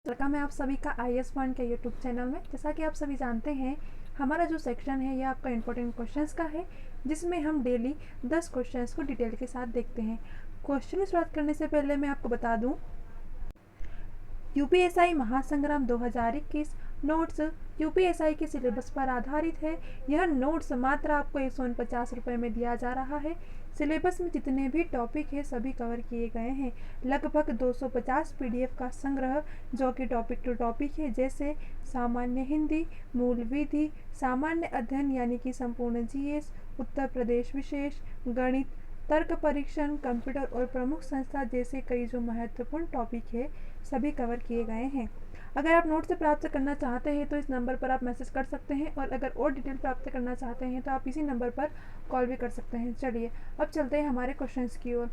Welcome है आप सभी का IAS पॉइंट के यूट्यूब चैनल में। जैसा कि आप सभी जानते हैं, हमारा जो सेक्शन है यह आपका इंपॉर्टेंट क्वेश्चंस का है, जिसमें हम डेली 10 क्वेश्चंस को डिटेल के साथ देखते हैं। क्वेश्चन शुरुआत करने से पहले मैं आपको बता दूं, यूपीएसआई महासंग्राम 2021 नोट्स यूपीएसआई के सिलेबस पर आधारित है। यह नोट्स मात्र आपको 149 रुपये में दिया जा रहा है। सिलेबस में जितने भी टॉपिक है सभी कवर किए गए हैं। लगभग 250 PDF का संग्रह, जो कि टॉपिक टू टॉपिक है, जैसे सामान्य हिंदी, मूल विधि, सामान्य अध्ययन यानी कि संपूर्ण GS, उत्तर प्रदेश विशेष, गणित, तर्क परीक्षण, कंप्यूटर और प्रमुख संस्था जैसे कई जो महत्वपूर्ण टॉपिक है सभी कवर किए गए हैं। अगर आप नोट से प्राप्त करना चाहते हैं तो इस नंबर पर आप मैसेज कर सकते हैं, और अगर और डिटेल प्राप्त करना चाहते हैं तो आप इसी नंबर पर कॉल भी कर सकते हैं। चलिए अब चलते हैं हमारे क्वेश्चंस की ओर।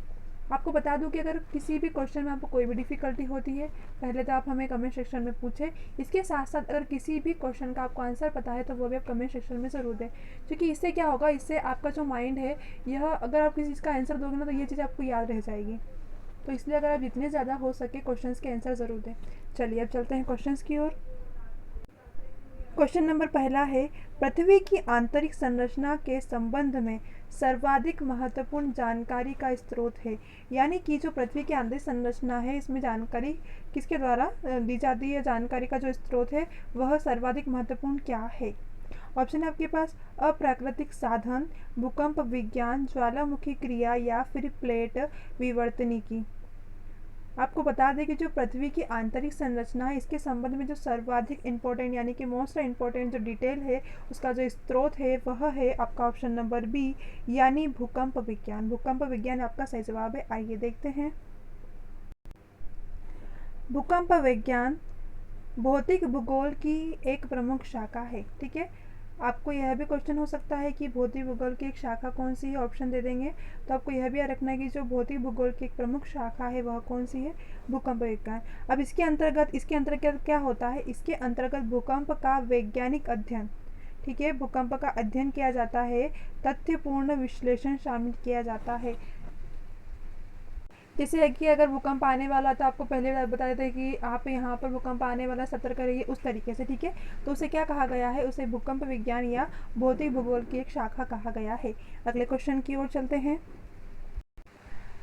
आपको बता दूं कि अगर किसी भी क्वेश्चन में आपको कोई भी डिफ़िकल्टी होती है, पहले तो आप हमें कमेंट सेक्शन में पूछें। इसके साथ साथ अगर किसी भी क्वेश्चन का आपको आंसर पता है तो वो भी आप कमेंट सेक्शन में ज़रूर दें, क्योंकि इससे क्या होगा, इससे आपका जो माइंड है, यह अगर आप किसी चीज़ का आंसर दोगे ना तो ये चीज़ आपको याद रह जाएगी। तो इसलिए अगर आप जितने ज़्यादा हो सके क्वेश्चंस के आंसर ज़रूर दें। चलिए अब चलते हैं क्वेश्चंस की ओर। क्वेश्चन नंबर पहला है, पृथ्वी की आंतरिक संरचना के संबंध में सर्वाधिक महत्वपूर्ण जानकारी का स्रोत है। यानी कि जो पृथ्वी की आंतरिक संरचना है, इसमें जानकारी किसके द्वारा दी जाती है, जानकारी का जो स्रोत है वह सर्वाधिक महत्वपूर्ण क्या है। ऑप्शन है आपके पास अप्राकृतिक साधन, भूकंप विज्ञान, ज्वालामुखी क्रिया या फिर प्लेट विवर्तनिकी। आपको बता दें कि जो पृथ्वी की आंतरिक संरचना है, इसके संबंध में जो सर्वाधिक इम्पोर्टेंट यानी कि मोस्ट इम्पोर्टेंट जो डिटेल है, उसका जो स्रोत है वह है आपका ऑप्शन नंबर बी, यानी भूकंप विज्ञान। भूकंप विज्ञान आपका सही जवाब है। आइए देखते हैं। भूकंप विज्ञान भौतिक भूगोल की एक प्रमुख शाखा है। ठीक है, आपको यह भी क्वेश्चन हो सकता है कि भौतिक भूगोल की एक शाखा कौन सी है, ऑप्शन दे देंगे तो आपको यह भी याद रखना है कि जो भौतिक भूगोल की एक प्रमुख शाखा है वह कौन सी है, भूकंप विज्ञान। अब इसके अंतर्गत क्या होता है, इसके अंतर्गत भूकंप का वैज्ञानिक अध्ययन, ठीक है, भूकंप का अध्ययन किया जाता है, तथ्यपूर्ण विश्लेषण शामिल किया जाता है। जैसे है कि अगर भूकंप आने वाला तो आपको पहले बता देते हैं कि आप यहाँ पर भूकंप आने वाला, सतर्क रहिए, उस तरीके से। ठीक है, तो उसे क्या कहा गया है, उसे भूकंप विज्ञान या भौतिक भूगोल की एक शाखा कहा गया है। अगले क्वेश्चन की ओर चलते हैं।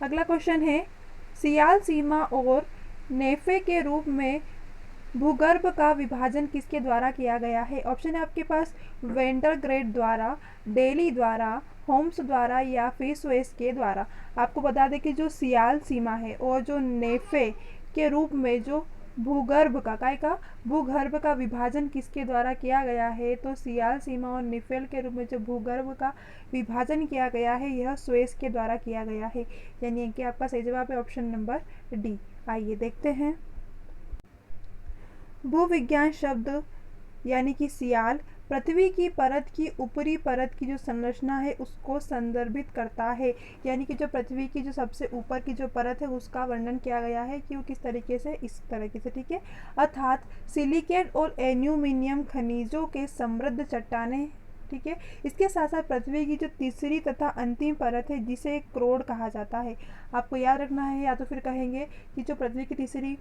अगला क्वेश्चन है, सियाल सीमा और नेफे के रूप में भूगर्भ का विभाजन किसके द्वारा किया गया है। ऑप्शन है आपके पास वेंडरग्रेड द्वारा, डेली द्वारा, होम्स द्वारा या फिर स्वेस के द्वारा। आपको बता दें कि जो सियाल सीमा है और जो नेफे के रूप में जो भूगर्भ का विभाजन किसके द्वारा किया गया है, तो सियाल सीमा और निफेल के रूप में जो भूगर्भ का विभाजन किया गया है यह स्वेस के द्वारा किया गया है। यानी कि आपका सही जवाब है ऑप्शन नंबर डी। आइए देखते हैं। भूविज्ञान शब्द यानी कि सियाल पृथ्वी की परत की ऊपरी परत की जो संरचना है उसको संदर्भित करता है। यानी कि जो पृथ्वी की जो सबसे ऊपर की जो परत है उसका वर्णन किया गया है कि वो किस तरीके से, इस तरीके से। ठीक है, अर्थात सिलिकेट और एल्यूमिनियम खनिजों के समृद्ध चट्टानें। ठीक है, इसके साथ साथ पृथ्वी की जो तीसरी तथा अंतिम परत है जिसे क्रोड कहा जाता है। आपको याद रखना है, या तो फिर कहेंगे कि जो पृथ्वी की तीसरी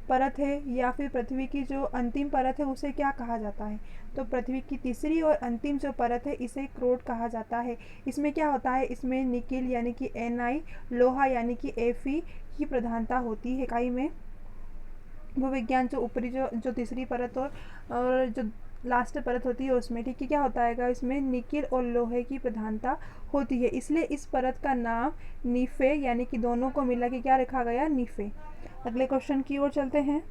परत है या फिर पृथ्वी की जो अंतिम परत है उसे क्या कहा जाता है, तो पृथ्वी की तीसरी और अंतिम जो परत है इसे क्रोड कहा जाता है। इसमें क्या होता है, इसमें निकिल यानी कि Na, लोहा यानी कि Fe की प्रधानता होती है इकाई में। भूविज्ञान जो ऊपरी जो तीसरी परत और जो लास्ट परत होती है उसमें, ठीक है, क्या होता है, इसमें निकिल और लोहे की प्रधानता होती है, इसलिए इस परत का नाम नीफे यानी कि दोनों को मिला के क्या रखा गया, नीफे। अगले क्वेश्चन की ओर चलते हैं।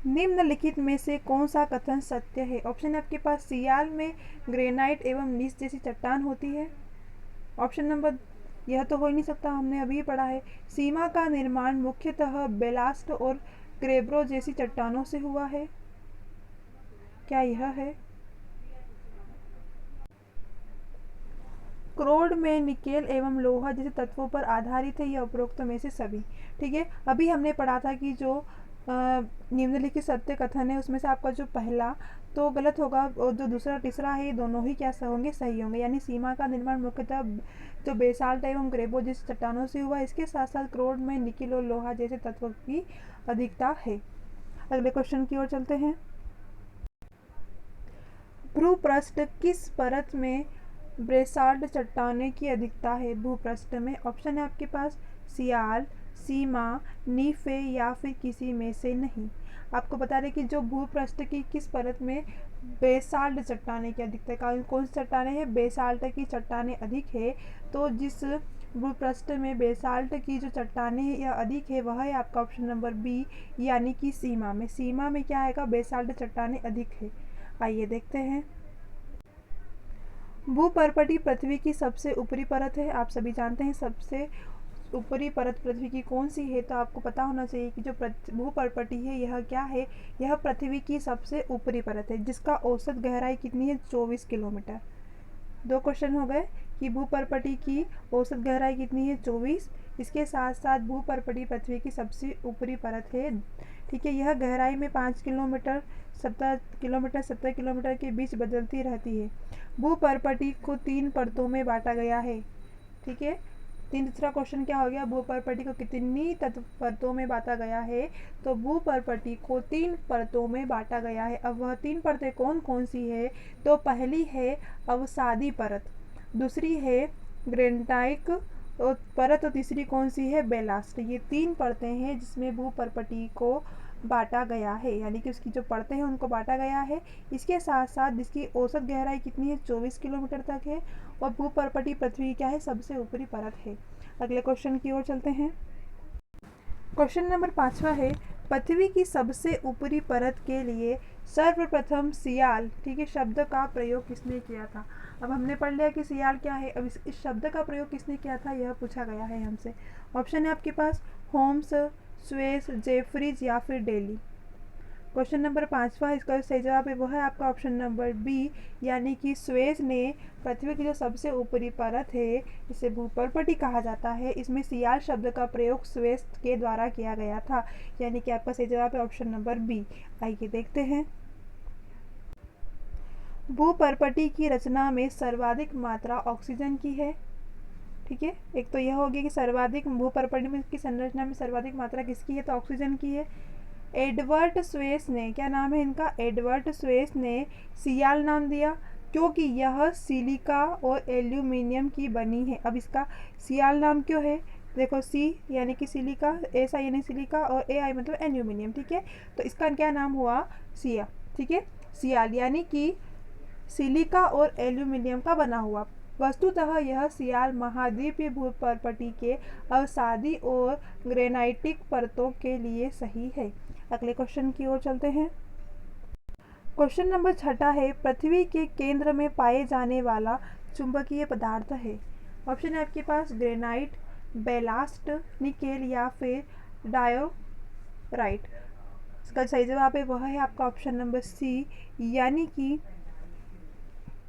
निम्नलिखित में से कौन सा कथन सत्य है। ऑप्शन है आपके पास, सियाल में ग्रेनाइट एवं नीस जैसी चट्टान होती है। ऑप्शन नंबर, यह तो हो ही नहीं सकता, हमने अभी पढ़ा है। सीमा का निर्माण मुख्यतः बेलास्ट और ग्रेब्रो जैसी चट्टानों से हुआ है। क्या यह है। क्रोड में निकेल एवं लोहा जैसे तत्वों पर आधारित है, यह उपरोक्त में से सभी। ठीक है, अभी हमने पढ़ा था कि जो निम्नलिखित सत्य कथन है उसमें से आपका जो पहला तो गलत होगा और जो दूसरा तीसरा है ये दोनों ही क्या होंगे, सही होंगे। यानी सीमा का निर्माण मुख्यतः जो बेसाल्ट एवं ग्रेबो जैसे चट्टानों से हुआ, इसके साथ साथ क्रोड में निकिल और लोहा जैसे तत्वों की अधिकता है। अगले क्वेश्चन की ओर चलते हैं। भूपृष्ठ किस परत में बेसाल्ट चट्टाने की अधिकता है? भूपृष्ठ में ऑप्शन है आपके पास सियाल, सीमा, नीफे या फिर किसी में से नहीं। आपको बता दें कि जो भूपृष्ठ की किस परत में बेसाल्ट चट्टाने की अधिकता है, कौन सी चट्टाने हैं? बेसाल्ट की चट्टाने अधिक है। तो जिस भूपृष्ठ में बेसाल्ट की जो चट्टाने हैं यह अधिक है वह है आपका ऑप्शन नंबर बी, यानी कि सीमा में। सीमा में क्या आएगा? बेसाल्ट चट्टाने अधिक है। आइए देखते हैं। भूपर्पटी पृथ्वी की सबसे ऊपरी परत है। आप सभी जानते हैं सबसे ऊपरी परत पृथ्वी की कौन सी है, तो आपको पता होना चाहिए कि जो भूपर्पटी है यह क्या है? यह पृथ्वी की सबसे ऊपरी परत है, जिसका औसत गहराई कितनी है? 24 किलोमीटर। दो क्वेश्चन हो गए कि भूपर्पटी की औसत गहराई कितनी है? 24। इसके साथ साथ भूपर्पटी पृथ्वी की सबसे ऊपरी परत है। ठीक है, यह गहराई में 5 किलोमीटर 17 किलोमीटर के बीच बदलती रहती है। भूपर्पटी को 3 परतों में बांटा गया है। ठीक है, तीसरा क्वेश्चन क्या हो गया? भूपर्पटी को कितनी परतों में बांटा गया है? तो भूपर्पटी को 3 परतों में बांटा गया है। अब वह 3 परतें कौन कौन सी है? तो पहली है अवसादी परत, दूसरी है ग्रेनाइट परत और तीसरी कौन सी है? बेलास्ट। ये 3 परतें हैं जिसमें भूपर्पटी को बांटा गया है, यानी कि उसकी जो परतें हैं उनको बांटा गया है। इसके साथ साथ जिसकी औसत गहराई कितनी है? 24 किलोमीटर तक है। और भूपर्पटी पृथ्वी क्या है? सबसे ऊपरी परत है। अगले क्वेश्चन की ओर चलते हैं। क्वेश्चन नंबर 5वां है, पृथ्वी की सबसे ऊपरी परत के लिए सर्वप्रथम सियाल, ठीक है, शब्द का प्रयोग किसने किया था? अब हमने पढ़ लिया कि सियाल क्या है। अब इस शब्द का प्रयोग किसने किया था यह पूछा गया है हमसे। ऑप्शन है आपके पास होम्स, स्वेस, जेफरीज या फिर डेली। क्वेश्चन नंबर 5वां, इसका सही जवाब है वो है आपका ऑप्शन नंबर बी, यानी कि स्वेस ने पृथ्वी की जो सबसे ऊपरी परत है इसे भूपर्पटी कहा जाता है, इसमें सियाल शब्द का प्रयोग स्वेस के द्वारा किया गया था, यानी कि आपका सही जवाब है ऑप्शन नंबर बी। आइए देखते हैं। भूपर्पटी की रचना में सर्वाधिक मात्रा ऑक्सीजन की है। ठीक है, एक तो यह हो गया कि सर्वाधिक भूपर्पटी में की संरचना में सर्वाधिक मात्रा किसकी है? तो ऑक्सीजन की है। एडवर्ड स्वेस ने, क्या नाम है इनका? एडवर्ड स्वेस ने सियाल नाम दिया क्योंकि यह सिलिका और एल्यूमिनियम की बनी है। अब इसका सियाल नाम क्यों है? देखो, सी यानी कि सिलिका, एस आई यानी सिलिका और ए आई मतलब एल्यूमिनियम। ठीक है, तो इसका क्या नाम हुआ? सिया। ठीक है, सियाल यानी कि सिलिका और एल्यूमिनियम का बना हुआ। वस्तुतः यह सियाल महाद्वीपीय भूपर्पटी के अवसादी और ग्रेनाइटिक परतों के लिए सही है। अगले क्वेश्चन की ओर चलते हैं। क्वेश्चन नंबर 6 है, पृथ्वी के केंद्र में पाए जाने वाला चुंबकीय पदार्थ है। ऑप्शन है आपके पास ग्रेनाइट, बेलास्ट, निकेल या फिर डायोराइट। इसका सही जवाब है वह है आपका ऑप्शन नंबर सी, यानी कि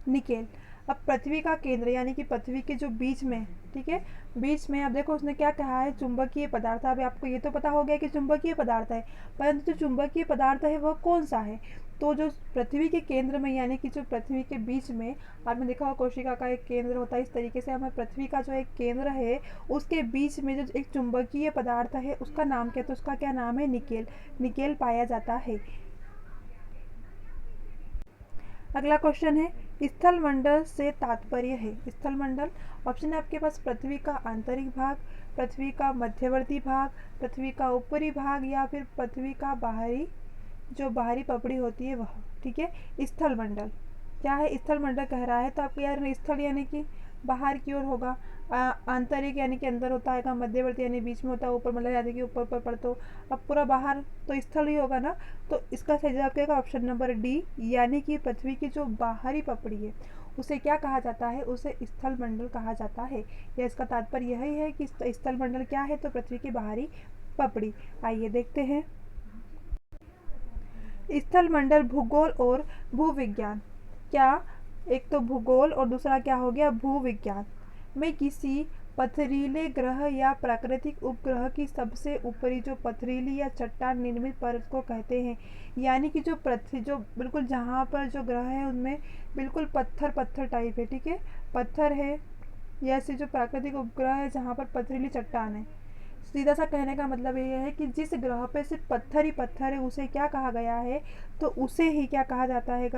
निकेल। अब पृथ्वी का केंद्र यानी कि पृथ्वी के जो बीच में, ठीक है, बीच में अब देखो उसने क्या कहा है? चुंबकीय पदार्थ। अब आपको ये तो पता हो गया कि चुंबकीय पदार्थ है, परंतु जो चुंबकीय पदार्थ है वह कौन सा है? तो जो पृथ्वी के केंद्र में यानी कि जो पृथ्वी के बीच में, आपने देखा होगा कोशिका का एक केंद्र होता है, इस तरीके से हमें पृथ्वी का जो एक केंद्र है उसके बीच में जो एक चुंबकीय पदार्थ है उसका नाम क्या है? तो उसका क्या नाम है? निकेल। निकेल पाया जाता है। अगला क्वेश्चन है, स्थल मंडल से तात्पर्य है। स्थल मंडल, ऑप्शन है आपके पास पृथ्वी का आंतरिक भाग, पृथ्वी का मध्यवर्ती भाग, पृथ्वी का ऊपरी भाग या फिर पृथ्वी का बाहरी, जो बाहरी पपड़ी होती है वह। ठीक है, स्थल मंडल क्या है? स्थल मंडल कह रहा है तो आपको यार स्थल यानी कि बाहर की ओर होगा, आंतरिक यानी कि अंदर होता है, मध्यवर्ती यानी बीच में होता है, ऊपर मतलब यानी कि ऊपर ऊपर पर, तो अब पूरा बाहर तो स्थल ही होगा ना। तो इसका सही जवाब क्या होगा? ऑप्शन नंबर डी, यानी कि पृथ्वी की जो बाहरी पपड़ी है उसे क्या कहा जाता है? उसे स्थल मंडल कहा जाता है। या इसका तात्पर्य यही है कि स्थल मंडल क्या है? तो पृथ्वी की बाहरी पपड़ी। आइए देखते हैं। स्थल मंडल, भूगोल और भूविज्ञान। क्या? एक तो भूगोल और दूसरा क्या हो गया? भूविज्ञान में किसी पथरीले ग्रह या प्राकृतिक उपग्रह की सबसे ऊपरी जो पथरीली या चट्टान निर्मित परत को कहते हैं। यानी कि जो पृथ्वी जो बिल्कुल जहाँ पर जो ग्रह है उनमें बिल्कुल पत्थर पत्थर टाइप है। ठीक है, पत्थर है, या ऐसे जो प्राकृतिक उपग्रह है जहाँ पर पथरीली चट्टान है, सीधा सा कहने का मतलब ये है कि जिस ग्रह पे सिर्फ पत्थर ही पत्थर है उसे क्या कहा गया है, तो उसे ही क्या कहा जाता है,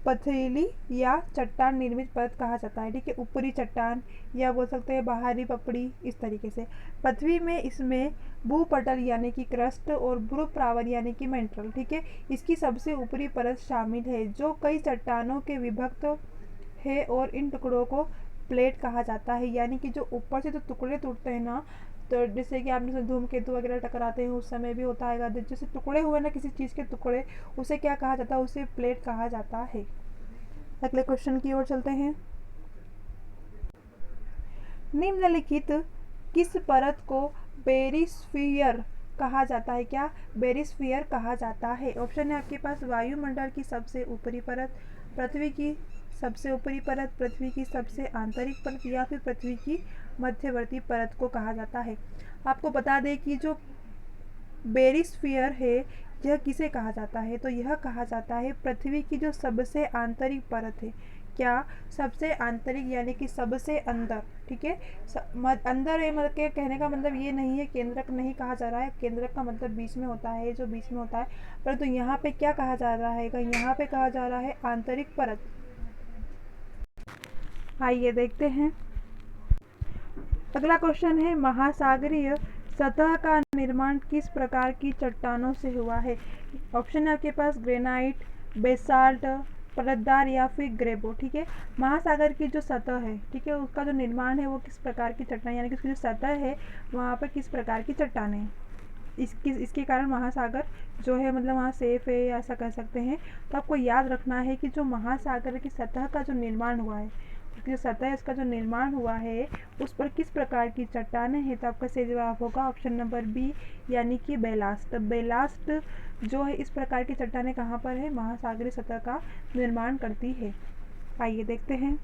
पथरीली या चट्टान निर्मित परत कहा जाता है। ठीक है, ऊपरी चट्टान या बोल सकते हैं बाहरी पपड़ी, इस तरीके से। पृथ्वी में इसमें भूपटल यानी कि क्रस्ट और भूप्रावर यानी कि मेंट्रल, ठीक है, इसकी सबसे ऊपरी परत शामिल है जो कई चट्टानों के विभक्त है और इन टुकड़ों को प्लेट कहा जाता है। यानी कि जो ऊपर से जो टुकड़े टूटते हैं ना, तो जैसे कि आपने धूमकेतु वगैरह टकराते हैं उस समय भी होता है, जैसे टुकड़े हुए ना किसी चीज़ के टुकड़े, उसे क्या कहा जाता है, उसे प्लेट कहा जाता है। अगले क्वेश्चन की ओर चलते हैं। निम्नलिखित किस परत को बेरिस्फीयर कहा जाता है, क्या बेरिस्फीयर कहा जाता है? ऑप्शन है आपके पास वायुमंडल की सबसे ऊपरी परत, पृथ्वी की सबसे ऊपरी परत, पृथ्वी की सबसे आंतरिक परत या फिर पृथ्वी की मध्यवर्ती परत को कहा जाता है। आपको बता दें कि जो बेरिस्फीयर है यह किसे कहा जाता है, तो यह कहा जाता है पृथ्वी की जो सबसे आंतरिक परत है। क्या? सबसे आंतरिक यानी कि सबसे अंदर, ठीक है। अंदर है मतलब के कहने का मतलब ये नहीं है केंद्रक नहीं कहा जा रहा है, केंद्रक का मतलब बीच में होता है, जो बीच में होता है, परंतु यहाँ पे क्या कहा जा रहा है, यहाँ पे कहा जा रहा है आंतरिक परत। आइए देखते हैं। अगला क्वेश्चन है महासागरीय सतह का निर्माण किस प्रकार की चट्टानों से हुआ है? ऑप्शन है आपके पास ग्रेनाइट, बेसाल्ट, परतदार या फिर ग्रेबो, ठीक है। महासागर की जो सतह है, ठीक है, उसका जो निर्माण है वो किस प्रकार की चट्टान यानी कि उसकी जो सतह है वहाँ पर किस प्रकार की चट्टानें हैं, इसके कारण महासागर जो है मतलब वहाँ सेफ है, ऐसा कह सकते हैं। तो आपको याद रखना है कि जो महासागर की सतह का जो निर्माण हुआ है, उसकी जो सतह है उसका जो निर्माण हुआ है उस पर किस प्रकार की चट्टानें हैं, तो आपका सही जवाब होगा ऑप्शन नंबर बी यानी कि बेलास्ट। बेलास्ट जो है इस प्रकार की चट्टानें कहाँ पर है, महासागरीय सतह का निर्माण करती है। आइए देखते हैं।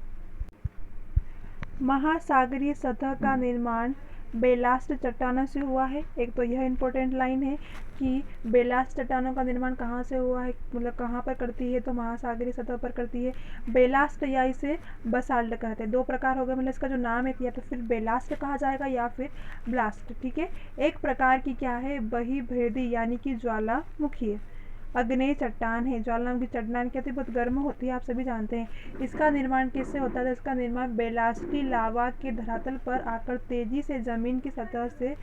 महासागरीय सतह का निर्माण बेलास्ट चट्टानों से हुआ है। एक तो यह इंपॉर्टेंट लाइन है कि बेलास्ट चट्टानों का निर्माण कहाँ से हुआ है, मतलब कहाँ पर करती है, तो महासागरीय सतह पर करती है। बेलास्ट या इसे बसाल्ट कहते हैं। दो प्रकार हो गए, मतलब इसका जो नाम है या तो फिर बेलास्ट कहा जाएगा या फिर ब्लास्ट, ठीक है। एक प्रकार की क्या है, बहिर्भेदी यानी कि ज्वालामुखी है। अग्नेय चट्टान है, ज्वालामुखी चट्टान कहते हैं, बहुत गर्म होती है, आप सभी जानते हैं। इसका निर्माण किससे होता है, इसका निर्माण बेलास्टी लावा के धरातल पर आकर तेजी से जमीन की सतह से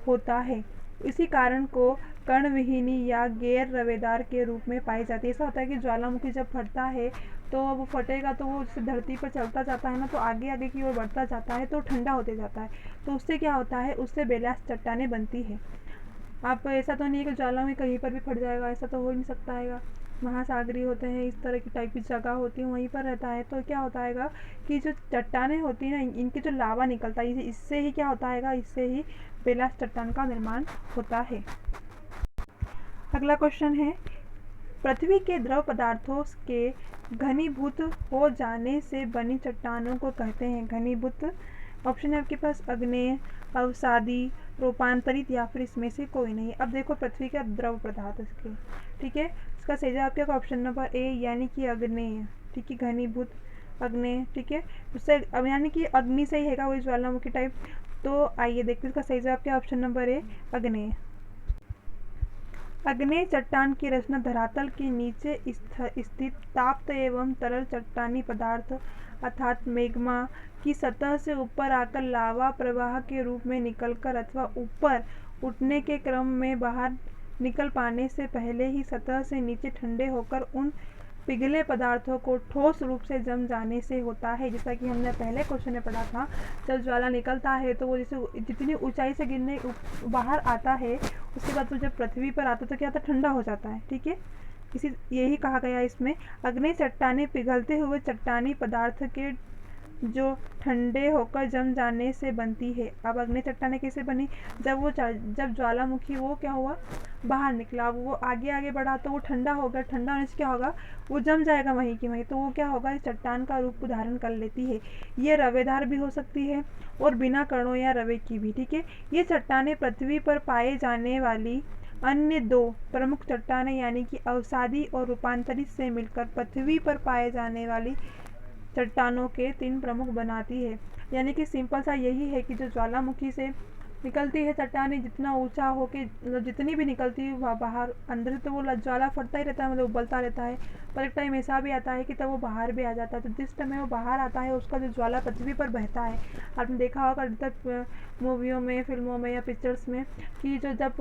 होता है। इसी कारण को कर्णविहीनी या गैर रवेदार के रूप में पाई जाती है। ऐसा होता है कि ज्वालामुखी जब फटता है तो वो फटेगा तो वो धरती पर चलता जाता है ना, तो आगे आगे की ओर बढ़ता जाता है तो ठंडा होते जाता है, तो उससे क्या होता है, उससे बेलास्ट चट्टानें बनती है। आप ऐसा तो नहीं है कि ज्वालामुखी कहीं पर भी फट जाएगा, ऐसा तो हो नहीं सकता है। महासागरीय होते हैं, इस तरह की टाइप की जगह होती है वहीं पर रहता है, तो क्या होता है कि जो चट्टानें होती हैं ना, इनके जो लावा निकलता है इससे ही क्या होता है, इससे ही बेलास्ट चट्टान का निर्माण होता है। अगला क्वेश्चन है पृथ्वी के द्रव पदार्थों के घनीभूत हो जाने से बनी चट्टानों को कहते हैं घनीभूत। ऑप्शन है आपके पास अग्नेय, अवसादी, रूपांतरित या फिर इसमें से कोई नहीं। अब देखो पृथ्वी का द्रव पदार्थ इसके, ठीक है, इसका सही जवाब क्या ऑप्शन नंबर ए यानी कि अग्नेय, ठीक है, घनीभूत अग्नेय, ठीक है, उससे अब यानी कि अग्नि से ही है वही ज्वालामुखी टाइप। तो आइए देखते हैं इसका सही जवाब क्या ऑप्शन नंबर ए अग्नेय। अग्नेय चट्टान की रचना धरातल के नीचे स्थित ताप्त एवं तरल चट्टानी पदार्थ अर्थात मैग्मा की सतह से ऊपर आकर लावा प्रवाह के रूप में निकलकर अथवा ऊपर उठने के क्रम में बाहर निकल पाने से पहले ही सतह से नीचे ठंडे होकर उन पिघले पदार्थों को ठोस रूप से जम जाने से होता है। जैसा कि हमने पहले क्वेश्चन में पढ़ा था, जब ज्वाला निकलता है तो वो जैसे जितनी ऊंचाई से गिरने बाहर आता है उसके बाद वो जब पृथ्वी पर आता है तो क्या होता है, ठंडा हो जाता है, ठीक है। यही कहा गया इसमें। अग्नि चट्टानें पिघलते हुए चट्टानी पदार्थ के जो ठंडे होकर जम जाने से बनती है। अब अग्नि चट्टानें कैसे बनी, जब ज्वालामुखी वो क्या हुआ, बाहर निकला, वो आगे आगे बढ़ा तो वो ठंडा हो गया, ठंडा होने से क्या होगा, वो जम जाएगा वहीं की वहीं, तो वो क्या होगा, इस चट्टान का रूप धारण कर लेती है। ये रवेदार भी हो सकती है और बिना कणों या रवे की भी, ठीक है। ये चट्टानें पृथ्वी पर पाए जाने वाली अन्य दो प्रमुख चट्टानें यानी कि अवसादी और रूपांतरित से मिलकर पृथ्वी पर पाए जाने वाली चट्टानों के तीन प्रमुख बनाती है। यानी कि सिंपल सा यही है कि जो ज्वालामुखी से निकलती है चट्टानें जितना ऊंचा हो के, मतलब जितनी भी निकलती है बाहर, अंदर तो वो ज्वाला फटता ही रहता है, मतलब उबलता रहता है, पर एक टाइम ऐसा भी आता है कि तब वो बाहर भी आ जाता है। तो जिस समय वो बाहर आता है उसका जो ज्वाला पृथ्वी पर बहता है, आपने देखा होगा तक मूवियों में, फिल्मों में या पिक्चर्स में कि जो जब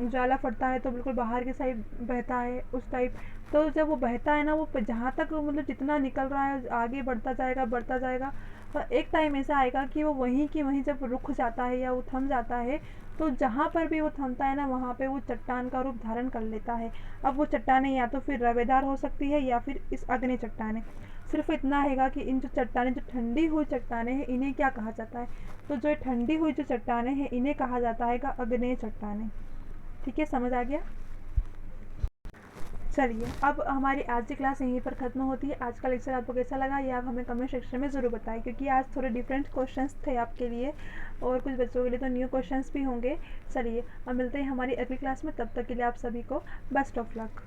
ज्वाला फटता है तो बिल्कुल बाहर की साइड बहता है उस टाइप। तो जब वो बहता है ना, वो जहाँ तक मतलब जितना निकल रहा है आगे बढ़ता जाएगा बढ़ता जाएगा, और एक टाइम ऐसा आएगा कि वो वहीं की वहीं जब रुक जाता है या वो थम जाता है, तो जहाँ पर भी वो थमता है ना वहाँ पे वो चट्टान का रूप धारण कर लेता है। अब वो चट्टानें या तो फिर रवेदार हो सकती है या फिर इस अग्नि चट्टानें। सिर्फ इतना हैगा कि इन जो चट्टानें, जो ठंडी हुई चट्टानें हैं, इन्हें क्या कहा जाता है, तो जो ठंडी हुई जो चट्टानें हैं इन्हें कहा जाता है अग्नेय चट्टानें। ठीक है, समझ आ गया। चलिए, अब हमारी आज की क्लास यहीं पर ख़त्म होती है। आज का लेक्चर आपको कैसा लगा ये आप हमें कमेंट सेक्शन में ज़रूर बताएं, क्योंकि आज थोड़े डिफरेंट क्वेश्चंस थे आपके लिए और कुछ बच्चों के लिए तो न्यू क्वेश्चंस भी होंगे। चलिए, अब मिलते हैं हमारी अगली क्लास में, तब तक के लिए आप सभी को बेस्ट ऑफ लक।